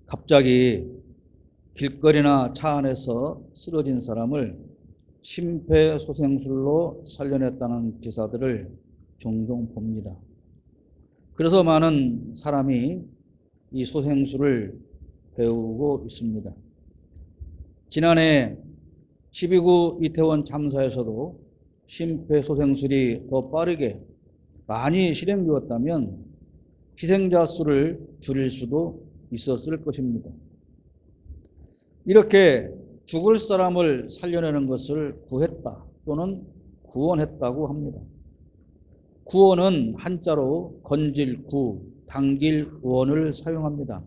갑자기 길거리나 차 안에서 쓰러진 사람을 심폐소생술로 살려냈다는 기사들을 종종 봅니다. 그래서 많은 사람이 이 소생술을 배우고 있습니다. 지난해 12구 이태원 참사에서도 심폐소생술이 더 빠르게 많이 실행되었다면 희생자 수를 줄일 수도 있었을 것입니다. 이렇게 죽을 사람을 살려내는 것을 구했다 또는 구원했다고 합니다. 구원은 한자로 건질 구, 당길 원을 사용합니다.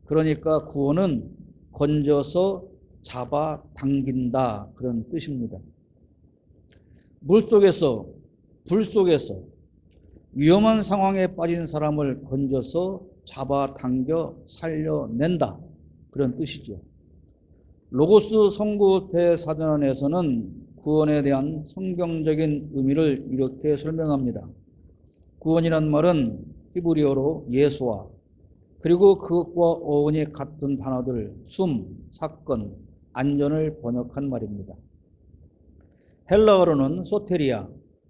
그러니까 구원은 건져서 잡아 당긴다 그런 뜻입니다. 물속에서, 불 속에서 위험한 상황에 빠진 사람을 건져서 잡아 당겨 살려낸다 그런 뜻이죠. 로고스 성구대사전에서는 구원에 대한 성경적인 의미를 이렇게 설명합니다. 구원이란 말은 히브리어로 예수와 그리고 그것과 어원이 같은 단어들 숨, 사건, 안전을 번역한 말입니다. 헬라어로는 소테리아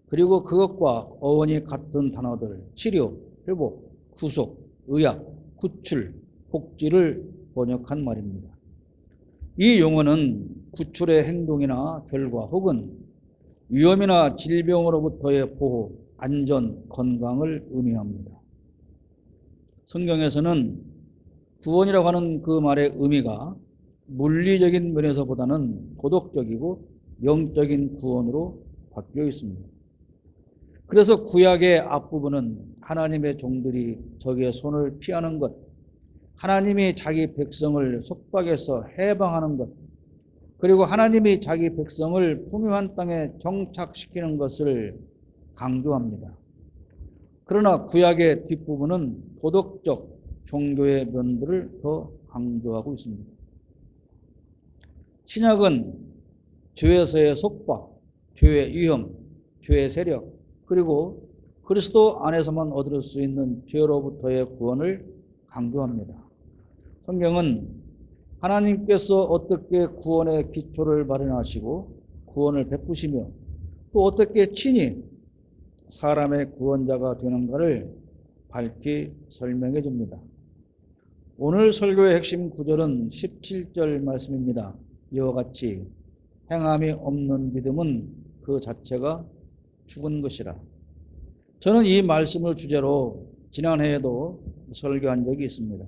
그리고 그것과 어원이 같은 단어들 치료, 회복, 구속, 의학, 구출, 복지를 번역한 말입니다. 이 용어는 구출의 행동이나 결과 혹은 위험이나 질병으로부터의 보호, 안전, 건강을 의미합니다. 성경에서는 구원이라고 하는 그 말의 의미가 물리적인 면에서보다는 도덕적이고 영적인 구원으로 바뀌어 있습니다. 그래서 구약의 앞부분은 하나님의 종들이 적의 손을 피하는 것, 하나님이 자기 백성을 속박에서 해방하는 것, 그리고 하나님이 자기 백성을 풍요한 땅에 정착시키는 것을 강조합니다. 그러나 구약의 뒷부분은 도덕적 종교의 면들을 더 강조하고 있습니다. 신약은 죄에서의 속박, 죄의 위험, 죄의 세력, 그리고 그리스도 안에서만 얻을 수 있는 죄로부터의 구원을 강조합니다. 성경은 하나님께서 어떻게 구원의 기초를 마련하시고 구원을 베푸시며 또 어떻게 친히 사람의 구원자가 되는가를 밝히 설명해 줍니다. 오늘 설교의 핵심 구절은 17절 말씀입니다. 이와 같이 행함이 없는 믿음은 그 자체가 죽은 것이라. 저는 이 말씀을 주제로 지난해에도 설교한 적이 있습니다.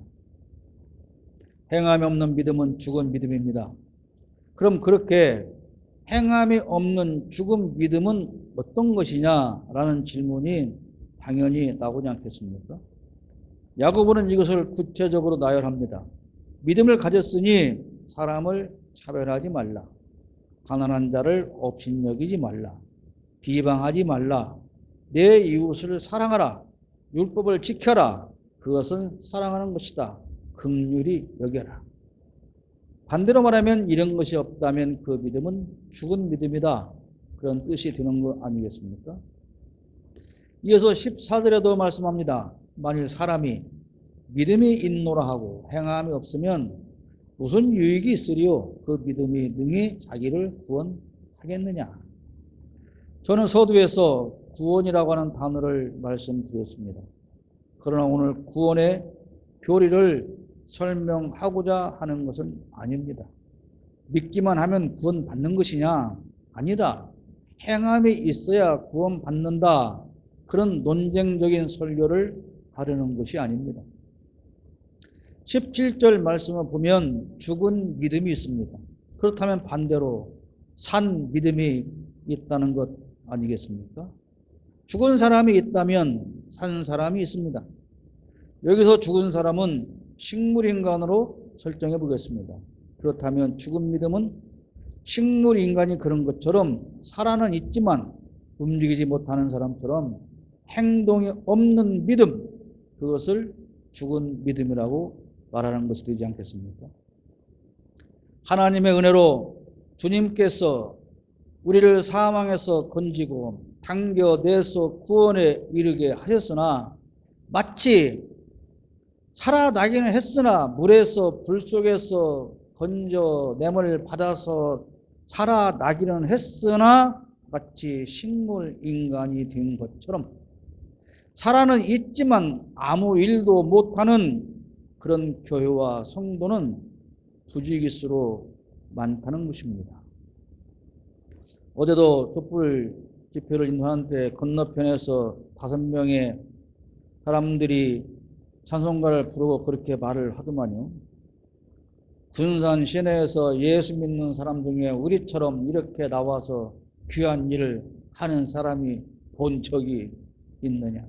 행함이 없는 믿음은 죽은 믿음입니다. 그럼 그렇게 행함이 없는 죽은 믿음은 어떤 것이냐라는 질문이 당연히 나오지 않겠습니까? 야고보는 이것을 구체적으로 나열합니다. 믿음을 가졌으니 사람을 차별하지 말라. 가난한 자를 업신여기지 말라. 비방하지 말라. 내 이웃을 사랑하라. 율법을 지켜라. 그것은 사랑하는 것이다. 긍휼히 여겨라. 반대로 말하면 이런 것이 없다면 그 믿음은 죽은 믿음이다. 그런 뜻이 되는 거 아니겠습니까? 이어서 14절에도 말씀합니다. 만일 사람이 믿음이 있노라 하고 행함이 없으면 무슨 유익이 있으리요? 그 믿음이 능히 자기를 구원하겠느냐? 저는 서두에서 구원이라고 하는 단어를 말씀드렸습니다. 그러나 오늘 구원의 교리를 설명하고자 하는 것은 아닙니다. 믿기만 하면 구원받는 것이냐? 아니다. 행함이 있어야 구원받는다. 그런 논쟁적인 설교를 하려는 것이 아닙니다. 17절 말씀을 보면 죽은 믿음이 있습니다. 그렇다면 반대로 산 믿음이 있다는 것 아니겠습니까? 죽은 사람이 있다면 산 사람이 있습니다. 여기서 죽은 사람은 식물인간으로 설정해 보겠습니다. 그렇다면 죽은 믿음은 식물인간이 그런 것처럼 살아는 있지만 움직이지 못하는 사람처럼 행동이 없는 믿음, 그것을 죽은 믿음이라고 말하는 것이 되지 않겠습니까? 하나님의 은혜로 주님께서 우리를 사망에서 건지고 당겨내서 구원에 이르게 하셨으나 마치 살아나기는 했으나 물에서 불 속에서 건져냄을 받아서 살아나기는 했으나 마치 식물 인간이 된 것처럼 살아는 있지만 아무 일도 못하는 그런 교회와 성도는 부지기수로 많다는 것입니다. 어제도 촛불 집회를 인도하는데 건너편에서 5명의 사람들이 찬송가를 부르고 그렇게 말을 하더만요. 군산 시내에서 예수 믿는 사람 중에 우리처럼 이렇게 나와서 귀한 일을 하는 사람이 본 적이 있느냐.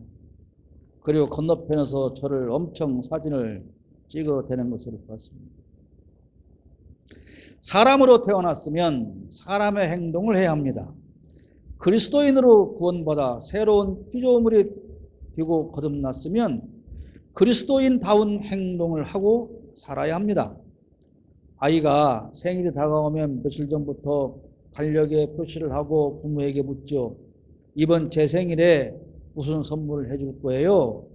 그리고 건너편에서 저를 엄청 사진을 찍어대는 것을 봤습니다. 사람으로 태어났으면 사람의 행동을 해야 합니다. 그리스도인으로 구원받아 새로운 피조물이 되고 거듭났으면 그리스도인다운 행동을 하고 살아야 합니다. 아이가 생일이 다가오면 며칠 전부터 달력에 표시를 하고 부모에게 묻죠. 이번 제 생일에 무슨 선물을 해줄 거예요?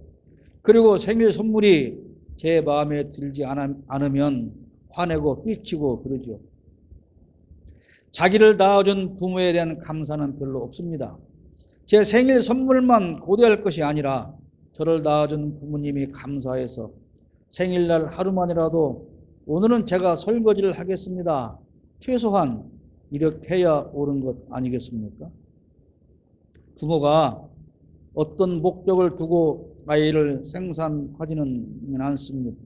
그리고 생일 선물이 제 마음에 들지 않으면 화내고 삐치고 그러죠. 자기를 낳아준 부모에 대한 감사는 별로 없습니다. 제 생일 선물만 고대할 것이 아니라 저를 낳아준 부모님이 감사해서 생일날 하루만이라도 오늘은 제가 설거지를 하겠습니다. 최소한 이렇게 해야 옳은 것 아니겠습니까? 부모가 어떤 목적을 두고 아이를 생산하지는 않습니다.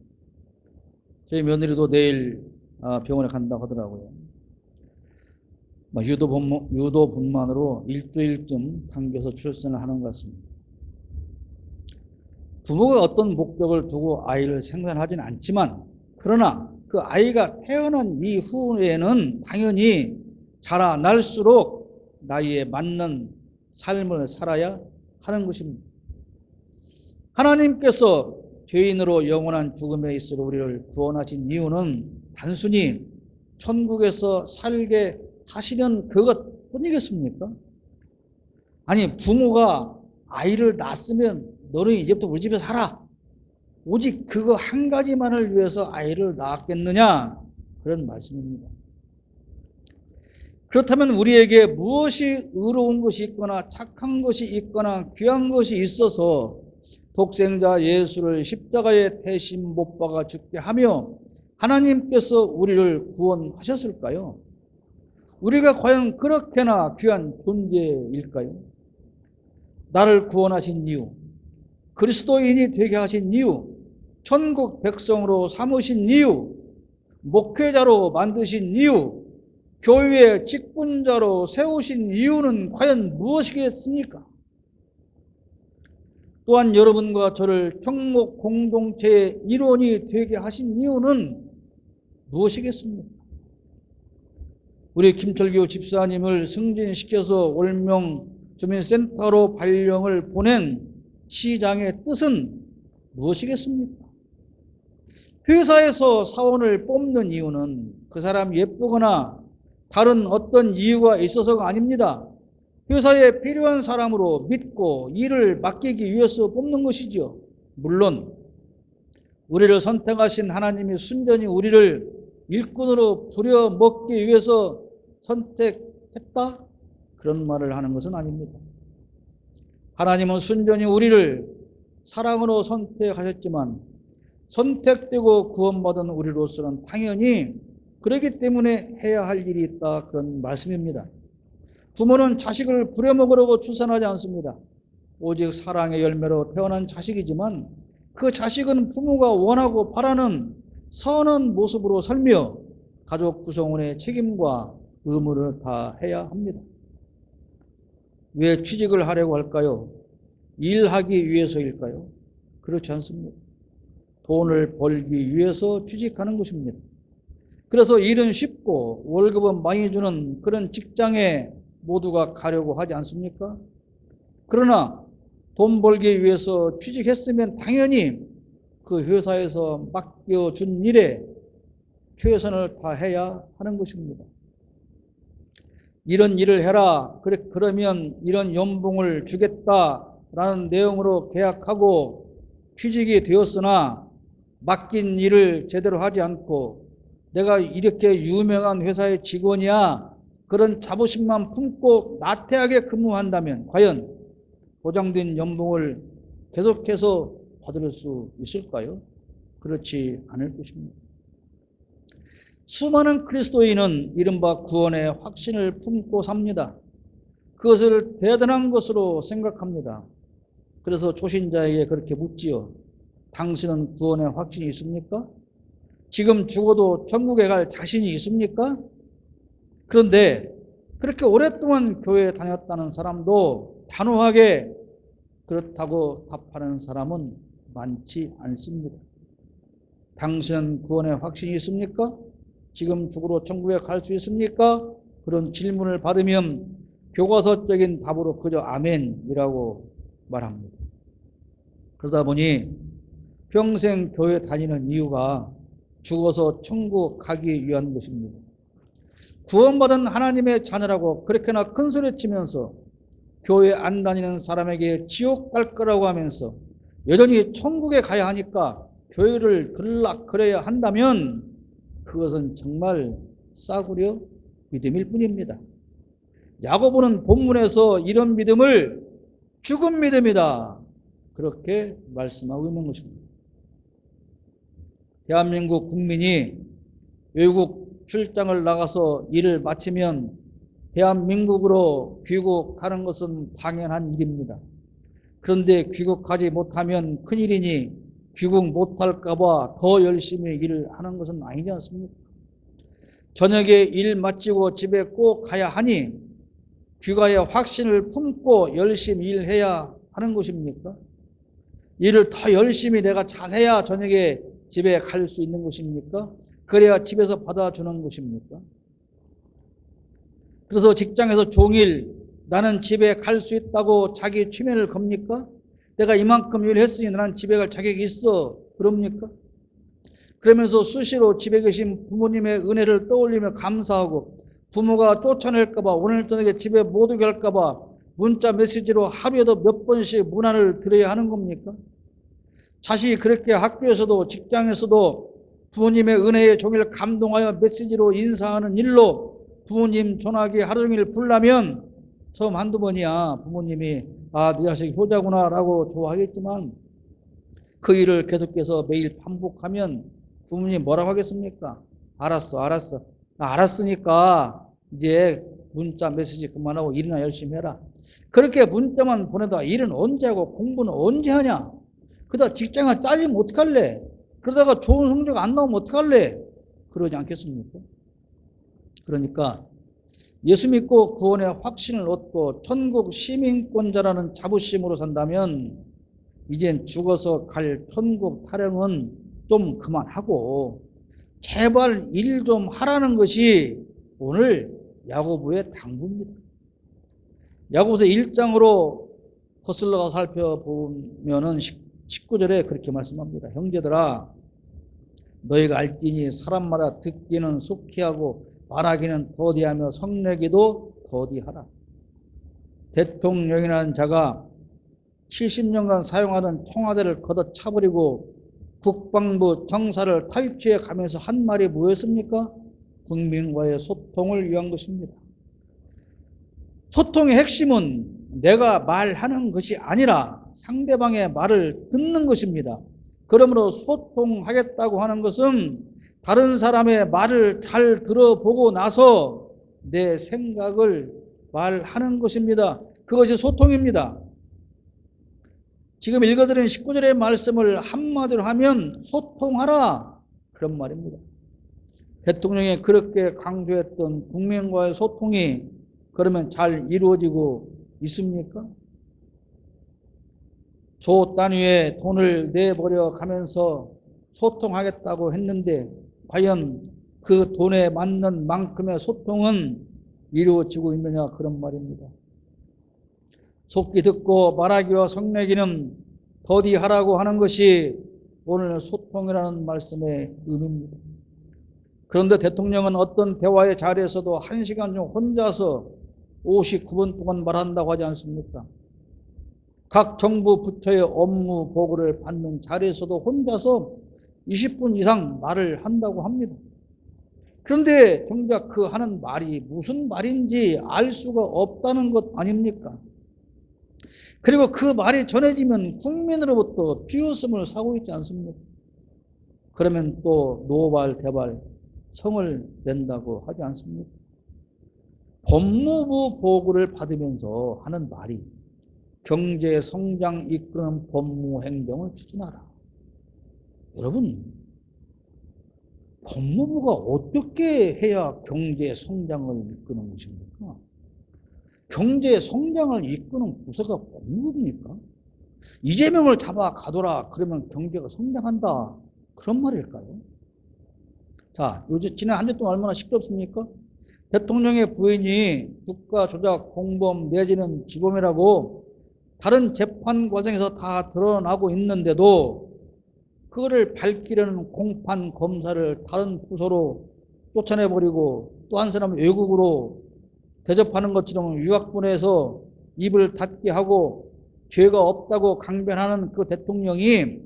저희 며느리도 내일 병원에 간다고 하더라고요. 유도분만으로 일주일쯤 당겨서 출산을 하는 것 같습니다. 부모가 어떤 목적을 두고 아이를 생산하지는 않지만 그러나 그 아이가 태어난 이후에는 당연히 자라날수록 나이에 맞는 삶을 살아야 하는 것입니다. 하나님께서 죄인으로 영원한 죽음에 있을 우리를 구원하신 이유는 단순히 천국에서 살게 하시는 그것뿐이겠습니까? 아니, 부모가 아이를 낳았으면 너는 이제부터 우리 집에 살아. 오직 그거 한 가지만을 위해서 아이를 낳았겠느냐? 그런 말씀입니다. 그렇다면 우리에게 무엇이 의로운 것이 있거나 착한 것이 있거나 귀한 것이 있어서 독생자 예수를 십자가에 대신 못 박아 죽게 하며 하나님께서 우리를 구원하셨을까요? 우리가 과연 그렇게나 귀한 존재일까요? 나를 구원하신 이유, 그리스도인이 되게 하신 이유, 천국 백성으로 삼으신 이유, 목회자로 만드신 이유, 교회의 직분자로 세우신 이유는 과연 무엇이겠습니까? 또한 여러분과 저를 청목 공동체의 일원이 되게 하신 이유는 무엇이겠습니까? 우리 김철규 집사님을 승진시켜서 월명 주민센터로 발령을 보낸 시장의 뜻은 무엇이겠습니까? 회사에서 사원을 뽑는 이유는 그 사람이 예쁘거나 다른 어떤 이유가 있어서가 아닙니다. 회사에 필요한 사람으로 믿고 일을 맡기기 위해서 뽑는 것이죠. 물론 우리를 선택하신 하나님이 순전히 우리를 일꾼으로 부려먹기 위해서 선택했다? 그런 말을 하는 것은 아닙니다. 하나님은 순전히 우리를 사랑으로 선택하셨지만 선택되고 구원받은 우리로서는 당연히 그렇기 때문에 해야 할 일이 있다, 그런 말씀입니다. 부모는 자식을 부려먹으려고 출산하지 않습니다. 오직 사랑의 열매로 태어난 자식이지만 그 자식은 부모가 원하고 바라는 선한 모습으로 살며 가족 구성원의 책임과 의무를 다해야 합니다. 왜 취직을 하려고 할까요? 일하기 위해서일까요? 그렇지 않습니다. 돈을 벌기 위해서 취직하는 것입니다. 그래서 일은 쉽고 월급은 많이 주는 그런 직장에 모두가 가려고 하지 않습니까? 그러나 돈 벌기 위해서 취직했으면 당연히 그 회사에서 맡겨준 일에 최선을 다해야 하는 것입니다. 이런 일을 해라, 그러면 이런 연봉을 주겠다라는 내용으로 계약하고 취직이 되었으나 맡긴 일을 제대로 하지 않고 내가 이렇게 유명한 회사의 직원이야 그런 자부심만 품고 나태하게 근무한다면 과연 보장된 연봉을 계속해서 받을 수 있을까요? 그렇지 않을 것입니다. 수많은 그리스도인은 이른바 구원의 확신을 품고 삽니다. 그것을 대단한 것으로 생각합니다. 그래서 초신자에게 그렇게 묻지요. 당신은 구원의 확신이 있습니까? 지금 죽어도 천국에 갈 자신이 있습니까? 그런데 그렇게 오랫동안 교회에 다녔다는 사람도 단호하게 그렇다고 답하는 사람은 많지 않습니다. 당신은 구원의 확신이 있습니까? 지금 죽어도 천국에 갈 수 있습니까? 그런 질문을 받으면 교과서적인 답으로 그저 아멘이라고 말합니다. 그러다 보니 평생 교회 다니는 이유가 죽어서 천국 가기 위한 것입니다. 구원받은 하나님의 자녀라고 그렇게나 큰 소리치면서 교회 안 다니는 사람에게 지옥 갈 거라고 하면서 여전히 천국에 가야 하니까 교회를 들락거려야 한다면 그것은 정말 싸구려 믿음일 뿐입니다. 야고보는 본문에서 이런 믿음을 죽은 믿음이다 그렇게 말씀하고 있는 것입니다. 대한민국 국민이 외국 출장을 나가서 일을 마치면 대한민국으로 귀국하는 것은 당연한 일입니다. 그런데 귀국하지 못하면 큰일이니 귀국 못할까 봐 더 열심히 일을 하는 것은 아니지 않습니까? 저녁에 일 마치고 집에 꼭 가야 하니 귀가의 확신을 품고 열심히 일해야 하는 것입니까? 일을 더 열심히 내가 잘해야 저녁에 집에 갈 수 있는 것입니까? 그래야 집에서 받아주는 것입니까? 그래서 직장에서 종일 나는 집에 갈 수 있다고 자기 최면을 겁니까? 내가 이만큼 일했으니 나는 집에 갈 자격이 있어 그럽니까? 그러면서 수시로 집에 계신 부모님의 은혜를 떠올리며 감사하고 부모가 쫓아낼까 봐 오늘 저녁에 집에 못 오게 할까 봐 문자 메시지로 하루에도 몇 번씩 문안을 드려야 하는 겁니까? 자식이 그렇게 학교에서도 직장에서도 부모님의 은혜에 종일 감동하여 메시지로 인사하는 일로 부모님 전화기 하루 종일 불나면 처음 한두 번이야 부모님이 네 자식 효자구나 라고 좋아하겠지만 그 일을 계속해서 매일 반복하면 부모님 뭐라고 하겠습니까? 알았어 나 알았으니까 이제 문자 메시지 그만하고 일이나 열심히 해라. 그렇게 문자만 보내다 일은 언제 하고 공부는 언제 하냐? 그러다 직장에 잘리면 어떡할래? 그러다가 좋은 성적 안 나오면 어떡할래? 그러지 않겠습니까? 그러니까 예수 믿고 구원의 확신을 얻고 천국 시민권자라는 자부심으로 산다면 이젠 죽어서 갈 천국 타령은 좀 그만하고 제발 일 좀 하라는 것이 오늘 야고보의 당부입니다. 야고보서 1장으로 거슬러가 살펴보면은 19절에 그렇게 말씀합니다. 형제들아 너희가 알지니 사람마다 듣기는 속히 하고 말하기는 더디하며 성내기도 더디하라. 대통령이라는 자가 70년간 사용하던 청와대를 걷어차버리고 국방부 정사를 탈취해 가면서 한 말이 뭐였습니까? 국민과의 소통을 위한 것입니다. 소통의 핵심은 내가 말하는 것이 아니라 상대방의 말을 듣는 것입니다. 그러므로 소통하겠다고 하는 것은 다른 사람의 말을 잘 들어보고 나서 내 생각을 말하는 것입니다. 그것이 소통입니다. 지금 읽어드린 19절의 말씀을 한마디로 하면 소통하라 그런 말입니다. 대통령이 그렇게 강조했던 국민과의 소통이 그러면 잘 이루어지고 있습니까? 조 단위의 돈을 내버려 가면서 소통하겠다고 했는데 과연 그 돈에 맞는 만큼의 소통은 이루어지고 있느냐 그런 말입니다. 속기 듣고 말하기와 성내기는 더디하라고 하는 것이 오늘 소통이라는 말씀의 의미입니다. 그런데 대통령은 어떤 대화의 자리에서도 1시간 중 혼자서 59분 동안 말한다고 하지 않습니까? 각 정부 부처의 업무 보고를 받는 자리에서도 혼자서 20분 이상 말을 한다고 합니다. 그런데 정작 그 하는 말이 무슨 말인지 알 수가 없다는 것 아닙니까? 그리고 그 말이 전해지면 국민으로부터 비웃음을 사고 있지 않습니까? 그러면 또 노발대발 성을 낸다고 하지 않습니까? 법무부 보고를 받으면서 하는 말이 경제 성장 이끄는 법무행정을 추진하라. 여러분, 법무부가 어떻게 해야 경제 성장을 이끄는 것입니까? 경제 성장을 이끄는 부서가 법무부입니까? 이재명을 잡아 가둬라 그러면 경제가 성장한다, 그런 말일까요? 자, 요즘 지난 한 주 동안 얼마나 시끄럽습니까? 대통령의 부인이 주가 조작, 공범 내지는 주범이라고 다른 재판 과정에서 다 드러나고 있는데도 그거를 밝히려는 공판 검사를 다른 부서로 쫓아내버리고 또 한 사람을 외국으로 대접하는 것처럼 유학 보내서 입을 닫게 하고 죄가 없다고 강변하는 그 대통령이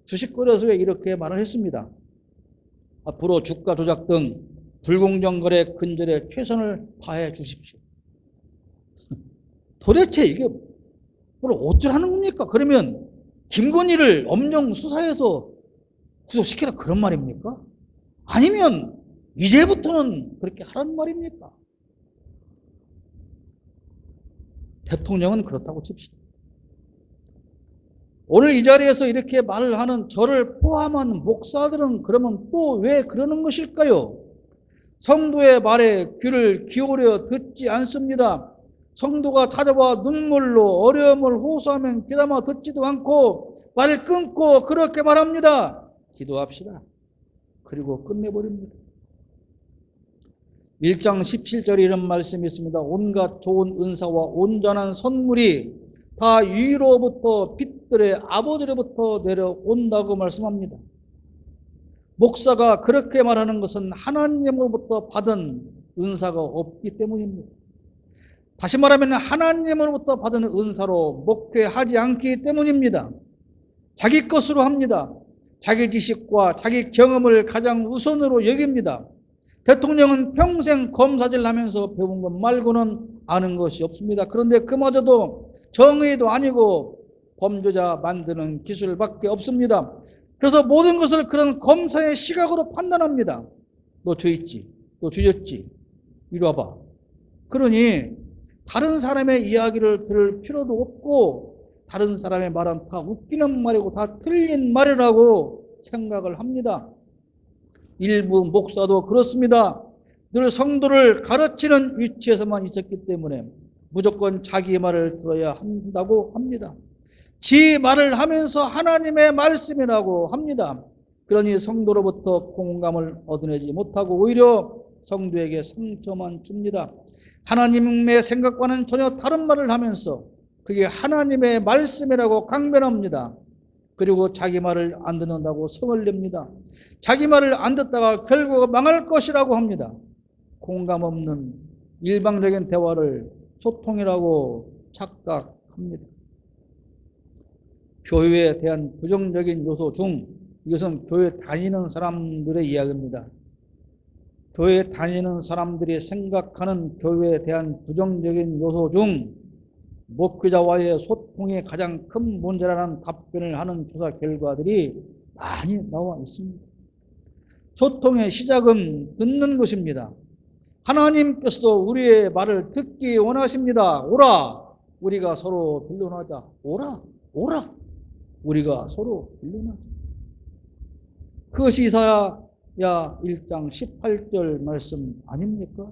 주식거래소에 이렇게 말을 했습니다. 앞으로 주가 조작 등 불공정 거래 근절에 최선을 다해 주십시오. 도대체 이게 뭘 어쩌라는 겁니까? 그러면 김건희를 엄정 수사해서 구속시키라 그런 말입니까? 아니면 이제부터는 그렇게 하라는 말입니까? 대통령은 그렇다고 칩시다. 오늘 이 자리에서 이렇게 말을 하는 저를 포함한 목사들은 그러면 또 왜 그러는 것일까요? 성도의 말에 귀를 기울여 듣지 않습니다. 성도가 찾아와 눈물로 어려움을 호소하면 귀담아 듣지도 않고 말을 끊고 그렇게 말합니다. 기도합시다. 그리고 끝내버립니다. 1장 17절에 이런 말씀이 있습니다. 온갖 좋은 은사와 온전한 선물이 다 위로부터 빛들의 아버지로부터 내려온다고 말씀합니다. 목사가 그렇게 말하는 것은 하나님으로부터 받은 은사가 없기 때문입니다. 다시 말하면 하나님으로부터 받은 은사로 목회하지 않기 때문입니다. 자기 것으로 합니다. 자기 지식과 자기 경험을 가장 우선으로 여깁니다. 대통령은 평생 검사질 하면서 배운 것 말고는 아는 것이 없습니다. 그런데 그마저도 정의도 아니고 범죄자 만드는 기술밖에 없습니다. 그래서 모든 것을 그런 검사의 시각으로 판단합니다. 너 죄 있지? 너 뒤졌지? 이리 와봐. 그러니 다른 사람의 이야기를 들을 필요도 없고 다른 사람의 말은 다 웃기는 말이고 다 틀린 말이라고 생각을 합니다. 일부 목사도 그렇습니다. 늘 성도를 가르치는 위치에서만 있었기 때문에 무조건 자기 말을 들어야 한다고 합니다. 지 말을 하면서 하나님의 말씀이라고 합니다. 그러니 성도로부터 공감을 얻어내지 못하고 오히려 성도에게 상처만 줍니다. 하나님의 생각과는 전혀 다른 말을 하면서 그게 하나님의 말씀이라고 강변합니다. 그리고 자기 말을 안 듣는다고 성을 냅니다. 자기 말을 안 듣다가 결국 망할 것이라고 합니다. 공감 없는 일방적인 대화를 소통이라고 착각합니다. 교회에 대한 부정적인 요소 중 이것은 교회 다니는 사람들의 이야기입니다. 교회 다니는 사람들이 생각하는 교회에 대한 부정적인 요소 중 목회자와의 소통이 가장 큰 문제라는 답변을 하는 조사 결과들이 많이 나와 있습니다. 소통의 시작은 듣는 것입니다. 하나님께서도 우리의 말을 듣기 원하십니다. 오라, 우리가 서로 빌론하자. 오라, 우리가 서로 빌론하자. 그것이 이사야 1장 18절 말씀 아닙니까?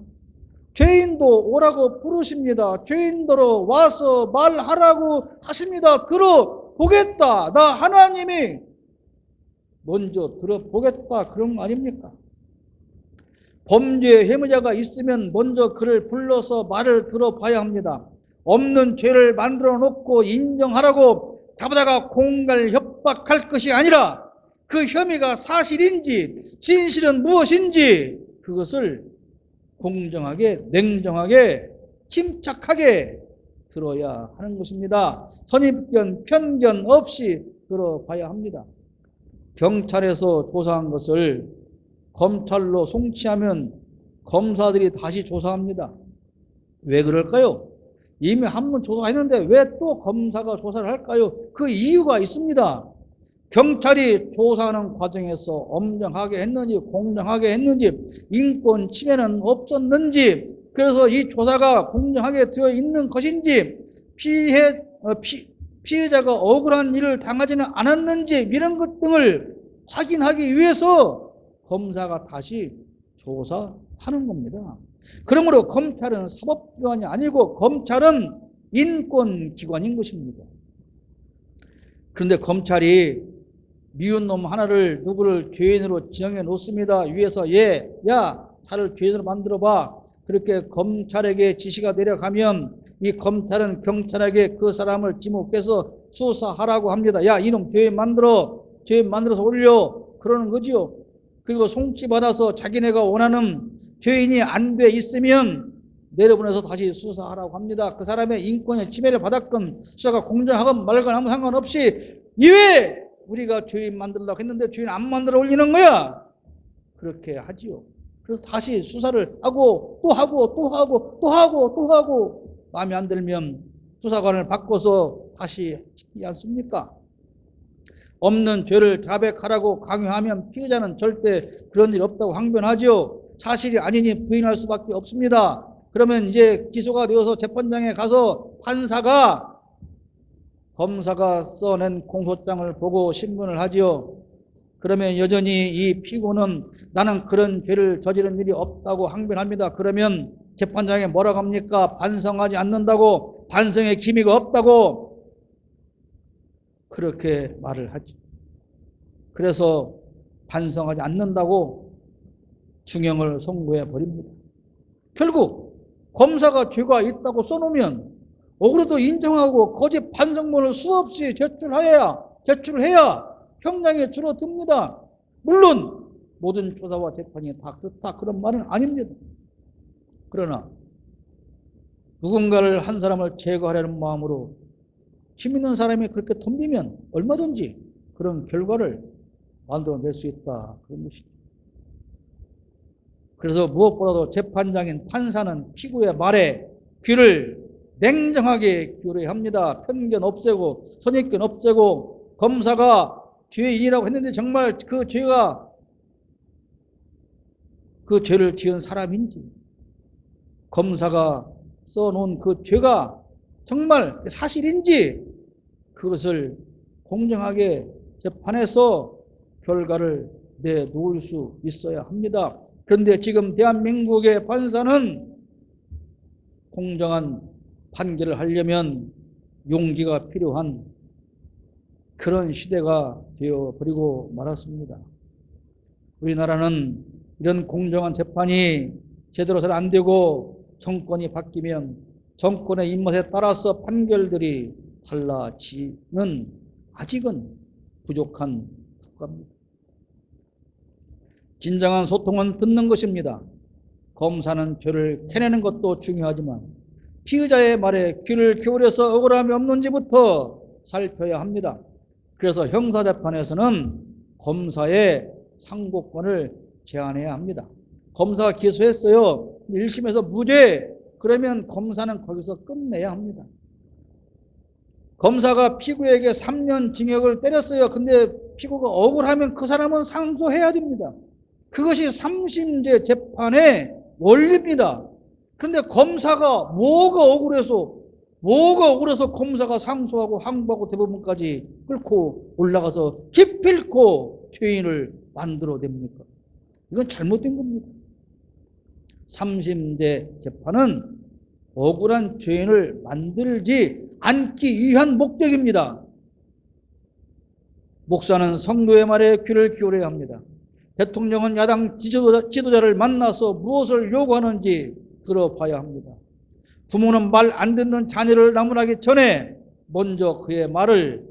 죄인도 오라고 부르십니다. 죄인들어 와서 말하라고 하십니다. 들어보겠다. 나 하나님이 먼저 들어보겠다. 그런 거 아닙니까? 범죄 해무자가 있으면 먼저 그를 불러서 말을 들어봐야 합니다. 없는 죄를 만들어 놓고 인정하라고 잡아다가 공갈 협박할 것이 아니라 그 혐의가 사실인지 진실은 무엇인지 그것을 공정하게, 냉정하게, 침착하게 들어야 하는 것입니다. 선입견, 편견 없이 들어봐야 합니다. 경찰에서 조사한 것을 검찰로 송치하면 검사들이 다시 조사합니다. 왜 그럴까요? 이미 한 번 조사했는데 왜 또 검사가 조사를 할까요? 그 이유가 있습니다. 경찰이 조사하는 과정에서 엄정하게 했는지 공정하게 했는지 인권 침해는 없었는지, 그래서 이 조사가 공정하게 되어 있는 것인지 피해자가 억울한 일을 당하지는 않았는지 이런 것 등을 확인하기 위해서 검사가 다시 조사하는 겁니다. 그러므로 검찰은 사법기관이 아니고 검찰은 인권기관인 것입니다. 그런데 검찰이 미운 놈 하나를 누구를 죄인으로 지정해 놓습니다. 위에서 야 차를 죄인으로 만들어봐. 그렇게 검찰에게 지시가 내려가면 이 검찰은 경찰에게 그 사람을 지목해서 수사하라고 합니다. 야 이놈 죄인 만들어서 올려, 그러는 거지요. 그리고 송치받아서 자기네가 원하는 죄인이 안 돼 있으면 내려보내서 다시 수사하라고 합니다. 그 사람의 인권의 침해를 받았건 수사가 공정하건 말건 아무 상관없이 이외에 우리가 죄인 만들려고 했는데 죄인 안 만들어 올리는 거야. 그렇게 하지요. 그래서 다시 수사를 하고 또 하고 마음에 안 들면 수사관을 바꿔서 다시 하지 않습니까? 없는 죄를 자백하라고 강요하면 피해자는 절대 그런 일 없다고 항변하죠. 사실이 아니니 부인할 수밖에 없습니다. 그러면 이제 기소가 되어서 재판장에 가서 검사가 써낸 공소장을 보고 신문을 하지요. 그러면 여전히 이 피고는 나는 그런 죄를 저지른 일이 없다고 항변합니다. 그러면 재판장에 뭐라고 합니까? 반성하지 않는다고, 반성의 기미가 없다고 그렇게 말을 하죠. 그래서 반성하지 않는다고 중형을 선고해 버립니다. 결국 검사가 죄가 있다고 써놓으면 억울해도 인정하고 거짓 반성문을 수없이 제출해야 형량이 줄어듭니다. 물론 모든 조사와 재판이 다 그렇다 그런 말은 아닙니다. 그러나 누군가를 한 사람을 제거하려는 마음으로 힘 있는 사람이 그렇게 덤비면 얼마든지 그런 결과를 만들어낼 수 있다, 그런 것이죠. 그래서 무엇보다도 재판장인 판사는 피고의 말에 귀를 냉정하게 기울여야 합니다. 편견 없애고 선입견 없애고, 검사가 죄인이라고 했는데 정말 그 죄를 지은 사람인지, 검사가 써놓은 그 죄가 정말 사실인지 그것을 공정하게 재판에서 결과를 내놓을 수 있어야 합니다. 그런데 지금 대한민국의 판사는 공정한 판결을 하려면 용기가 필요한 그런 시대가 되어버리고 말았습니다. 우리나라는 이런 공정한 재판이 제대로 잘 안 되고 정권이 바뀌면 정권의 입맛에 따라서 판결들이 달라지는 아직은 부족한 국가입니다. 진정한 소통은 듣는 것입니다. 검사는 죄를 캐내는 것도 중요하지만 피의자의 말에 귀를 기울여서 억울함이 없는지부터 살펴야 합니다. 그래서 형사재판에서는 검사의 상고권을 제한해야 합니다. 검사가 기소했어요. 1심에서 무죄. 그러면 검사는 거기서 끝내야 합니다. 검사가 피고에게 3년 징역을 때렸어요. 근데 피고가 억울하면 그 사람은 상소해야 됩니다. 그것이 3심제 재판의 원리입니다. 그런데 검사가 뭐가 억울해서 검사가 상소하고 항고하고 대법원까지 끌고 올라가서 기필코 죄인을 만들어냅니까? 이건 잘못된 겁니다. 3심제 재판은 억울한 죄인을 만들지 않기 위한 목적입니다. 목사는 성도의 말에 귀를 기울여야 합니다. 대통령은 야당 지도자를 만나서 무엇을 요구하는지 들어봐야 합니다. 부모는 말 안 듣는 자녀를 나무라기 전에 먼저 그의 말을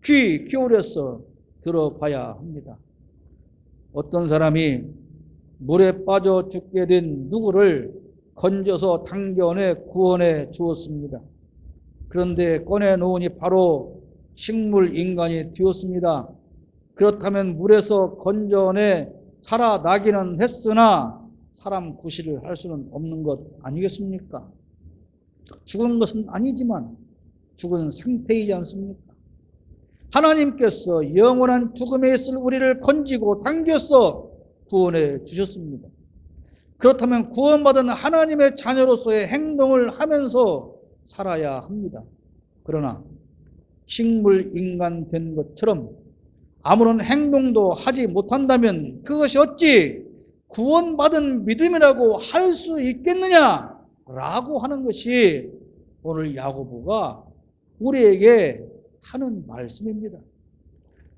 귀 기울여서 들어봐야 합니다. 어떤 사람이 물에 빠져 죽게 된 누구를 건져서 당겨내 구원해 주었습니다. 그런데 꺼내놓으니 바로 식물 인간이 되었습니다. 그렇다면 물에서 건져내 살아나기는 했으나 사람 구실을 할 수는 없는 것 아니겠습니까? 죽은 것은 아니지만 죽은 상태이지 않습니까? 하나님께서 영원한 죽음에 있을 우리를 건지고 당겨서 구원해 주셨습니다. 그렇다면 구원받은 하나님의 자녀로서의 행동을 하면서 살아야 합니다. 그러나 식물 인간 된 것처럼 아무런 행동도 하지 못한다면 그것이 어찌 구원받은 믿음이라고 할 수 있겠느냐라고 하는 것이 오늘 야고보가 우리에게 하는 말씀입니다.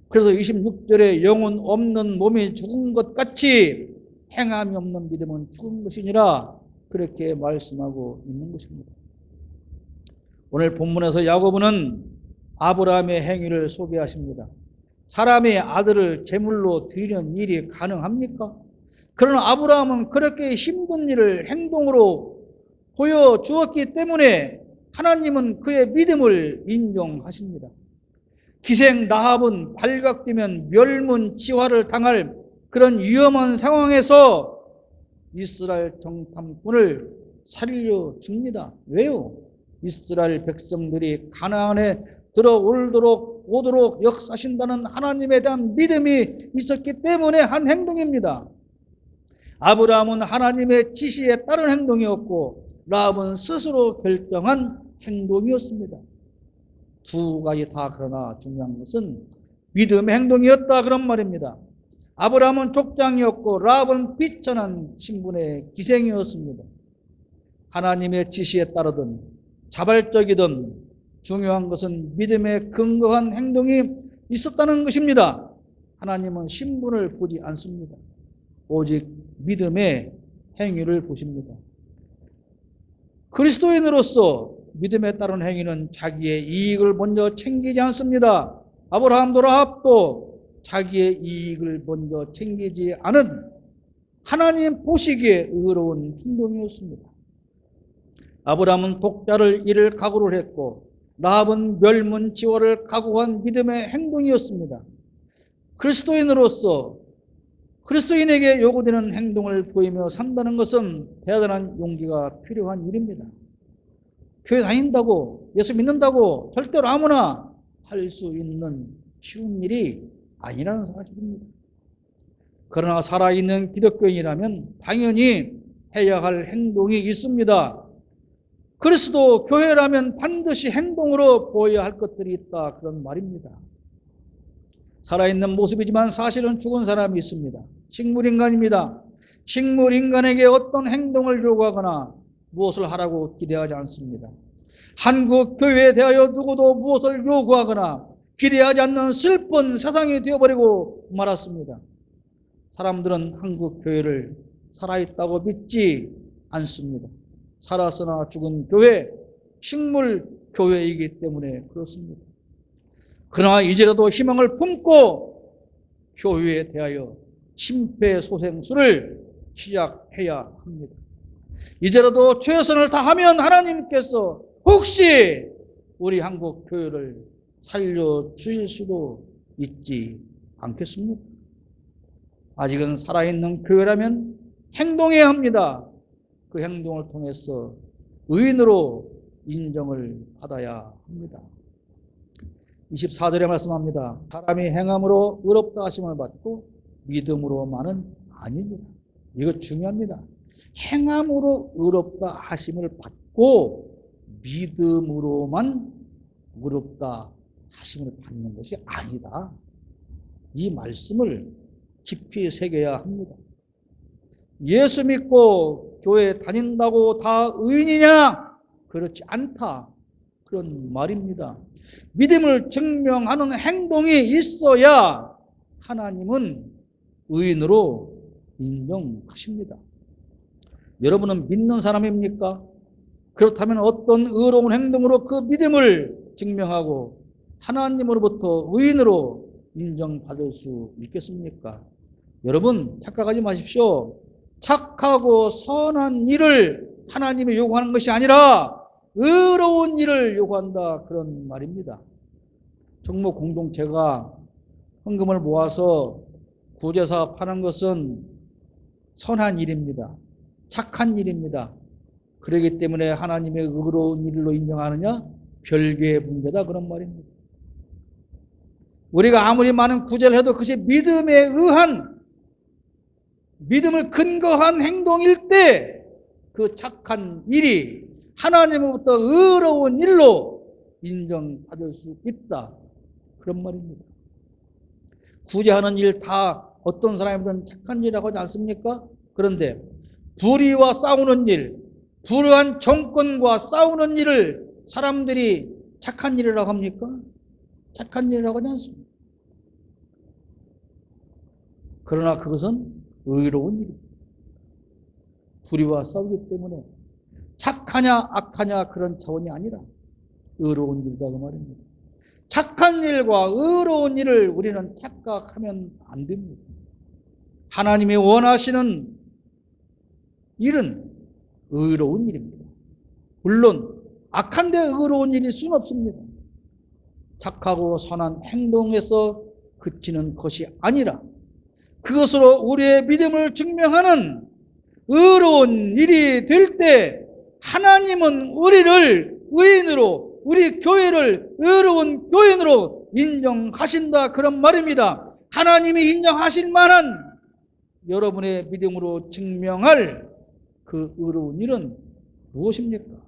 그래서 26절에 영혼 없는 몸이 죽은 것 같이 행함이 없는 믿음은 죽은 것이니라 그렇게 말씀하고 있는 것입니다. 오늘 본문에서 야고보는 아브라함의 행위를 소개하십니다. 사람의 아들을 제물로 드리는 일이 가능합니까? 그러나 아브라함은 그렇게 힘든 일을 행동으로 보여주었기 때문에 하나님은 그의 믿음을 인정하십니다. 기생 라합은 발각되면 멸문지화를 당할 그런 위험한 상황에서 이스라엘 정탐꾼을 살려줍니다. 왜요? 이스라엘 백성들이 가나안에 들어오도록 역사하신다는 하나님에 대한 믿음이 있었기 때문에 한 행동입니다. 아브라함은 하나님의 지시에 따른 행동이었고 라합은 스스로 결정한 행동이었습니다. 두 가지 다 그러나 중요한 것은 믿음의 행동이었다 그런 말입니다. 아브라함은 족장이었고 라합은 비천한 신분의 기생이었습니다. 하나님의 지시에 따르든 자발적이든 중요한 것은 믿음에 근거한 행동이 있었다는 것입니다. 하나님은 신분을 보지 않습니다. 오직 믿음의 행위를 보십니다. 그리스도인으로서 믿음에 따른 행위는 자기의 이익을 먼저 챙기지 않습니다. 아브라함도 라합도 자기의 이익을 먼저 챙기지 않은 하나님 보시기에 의로운 행동이었습니다. 아브라함은 독자를 잃을 각오를 했고 라합은 멸문지화를 각오한 믿음의 행동이었습니다. 그리스도인으로서 그리스도인에게 요구되는 행동을 보이며 산다는 것은 대단한 용기가 필요한 일입니다. 교회 다닌다고 예수 믿는다고 절대로 아무나 할 수 있는 쉬운 일이 아니라는 사실입니다. 그러나 살아있는 기독교인이라면 당연히 해야 할 행동이 있습니다. 그리스도 교회라면 반드시 행동으로 보여야 할 것들이 있다 그런 말입니다. 살아있는 모습이지만 사실은 죽은 사람이 있습니다. 식물인간입니다. 식물인간에게 어떤 행동을 요구하거나 무엇을 하라고 기대하지 않습니다. 한국 교회에 대하여 누구도 무엇을 요구하거나 기대하지 않는 슬픈 세상이 되어버리고 말았습니다. 사람들은 한국 교회를 살아있다고 믿지 않습니다. 살았으나 죽은 교회, 식물 교회이기 때문에 그렇습니다. 그러나 이제라도 희망을 품고 교회에 대하여 심폐소생술을 시작해야 합니다. 이제라도 최선을 다하면 하나님께서 혹시 우리 한국 교회를 살려주실 수도 있지 않겠습니까? 아직은 살아있는 교회라면 행동해야 합니다. 그 행동을 통해서 의인으로 인정을 받아야 합니다. 24절에 말씀합니다. 사람이 행함으로 의롭다 하심을 받고 믿음으로만은 아닙니다. 이거 중요합니다. 행함으로 의롭다 하심을 받고 믿음으로만 의롭다 하심을 받는 것이 아니다. 이 말씀을 깊이 새겨야 합니다. 예수 믿고 교회 다닌다고 다 의인이냐? 그렇지 않다. 그런 말입니다. 믿음을 증명하는 행동이 있어야 하나님은 의인으로 인정하십니다. 여러분은 믿는 사람입니까? 그렇다면 어떤 의로운 행동으로 그 믿음을 증명하고 하나님으로부터 의인으로 인정받을 수 있겠습니까? 여러분 착각하지 마십시오. 착하고 선한 일을 하나님이 요구하는 것이 아니라 의로운 일을 요구한다 그런 말입니다. 정모 공동체가 헌금을 모아서 구제사업하는 것은 선한 일입니다. 착한 일입니다. 그렇기 때문에 하나님의 의로운 일로 인정하느냐? 별개의 문제다, 그런 말입니다. 우리가 아무리 많은 구제를 해도 그것이 믿음에 의한, 믿음을 근거한 행동일 때 그 착한 일이 하나님으로부터 의로운 일로 인정받을 수 있다, 그런 말입니다. 구제하는 일 다 어떤 사람이든 착한 일이라고 하지 않습니까? 그런데 불의와 싸우는 일, 불의한 정권과 싸우는 일을 사람들이 착한 일이라고 합니까? 착한 일이라고 하지 않습니다. 그러나 그것은 의로운 일입니다. 불의와 싸우기 때문에 착하냐 악하냐 그런 차원이 아니라 의로운 일이다, 그 말입니다. 착한 일과 의로운 일을 우리는 착각하면 안 됩니다. 하나님이 원하시는 일은 의로운 일입니다. 물론 악한데 의로운 일일 수는 없습니다. 착하고 선한 행동에서 그치는 것이 아니라 그것으로 우리의 믿음을 증명하는 의로운 일이 될 때 하나님은 우리를 의인으로, 우리 교회를 의로운 교인으로 인정하신다, 그런 말입니다. 하나님이 인정하실 만한 여러분의 믿음으로 증명할 그 의로운 일은 무엇입니까?